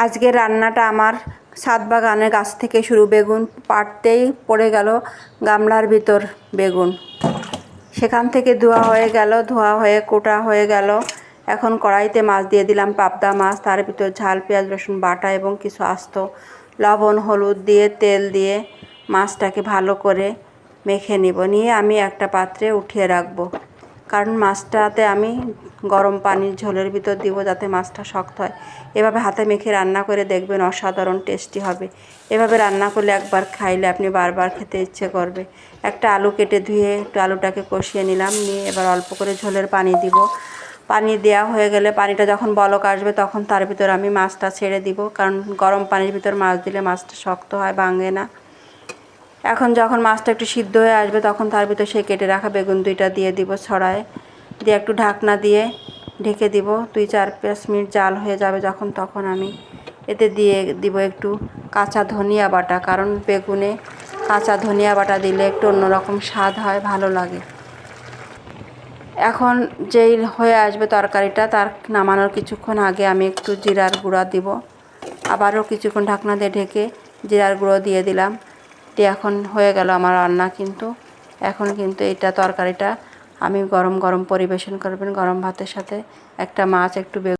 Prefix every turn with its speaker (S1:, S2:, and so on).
S1: আজকে রান্নাটা আমার ছাদ বাগানের গাছ থেকে শুরু। বেগুন পাড়তেই পড়ে গেল গামলার ভিতর বেগুন, সেখান থেকে ধোয়া হয়ে কোটা হয়ে গেল। এখন কড়াইতে মাছ দিয়ে দিলাম, পাবদা মাছ। তার ভিতর ঝাল পেঁয়াজ রসুন বাটা এবং কিছু আস্ত লবণ হলুদ দিয়ে তেল দিয়ে মাছটাকে ভালো করে মেখে নিয়ে আমি একটা পাত্রে উঠিয়ে রাখবো, কারণ মাছটাতে আমি গরম পানির ঝোলের ভিতর দিব যাতে মাছটা শক্ত হয়। এভাবে হাতে মেখে রান্না করে দেখবেন, অসাধারণ টেস্টি হবে। এভাবে রান্না করলে একবার খাইলে আপনি বারবার খেতে ইচ্ছে করবে। একটা আলু কেটে ধুয়ে একটু আলুটাকে কষিয়ে নিলাম, নিয়ে এবার অল্প করে ঝোলের পানি দিব। পানি দেওয়া হয়ে গেলে পানিটা যখন বলক আসবে তখন তার ভিতর আমি মাছটা ছেড়ে দিব, কারণ গরম পানির ভিতর মাছ দিলে মাছটা শক্ত হয়, ভাঙে না। এখন যখন মাছটা একটু সিদ্ধ হয়ে আসবে তখন তার ভিতর সেই কেটে রাখা বেগুন দুইটা দিয়ে দিব, ছড়ায় দিয়ে একটু ঢাকনা দিয়ে ঢেকে দিব। 2-4-5 মিনিট জাল হয়ে যাবে যখন, তখন আমি এতে দিয়ে দিব একটু কাঁচা ধনিয়া বাটা, কারণ বেগুনে কাঁচা ধনিয়া বাটা দিলে একটু অন্যরকম স্বাদ হয়, ভালো লাগে। এখন যেই হয়ে আসবে তরকারিটা, তার নামানোর কিছুক্ষণ আগে আমি একটু জিরার গুঁড়া দিব। আবারও কিছুক্ষণ ঢাকনা দিয়ে ঢেকে জিরার গুঁড়ো দিয়ে দিলাম। দিয়ে এখন হয়ে গেল আমার রান্না। কিন্তু এখন কিন্তু এটা তরকারিটা আমি গরম গরম পরিবেশন করবেন, গরম ভাতের সাথে। একটা মাছ একটু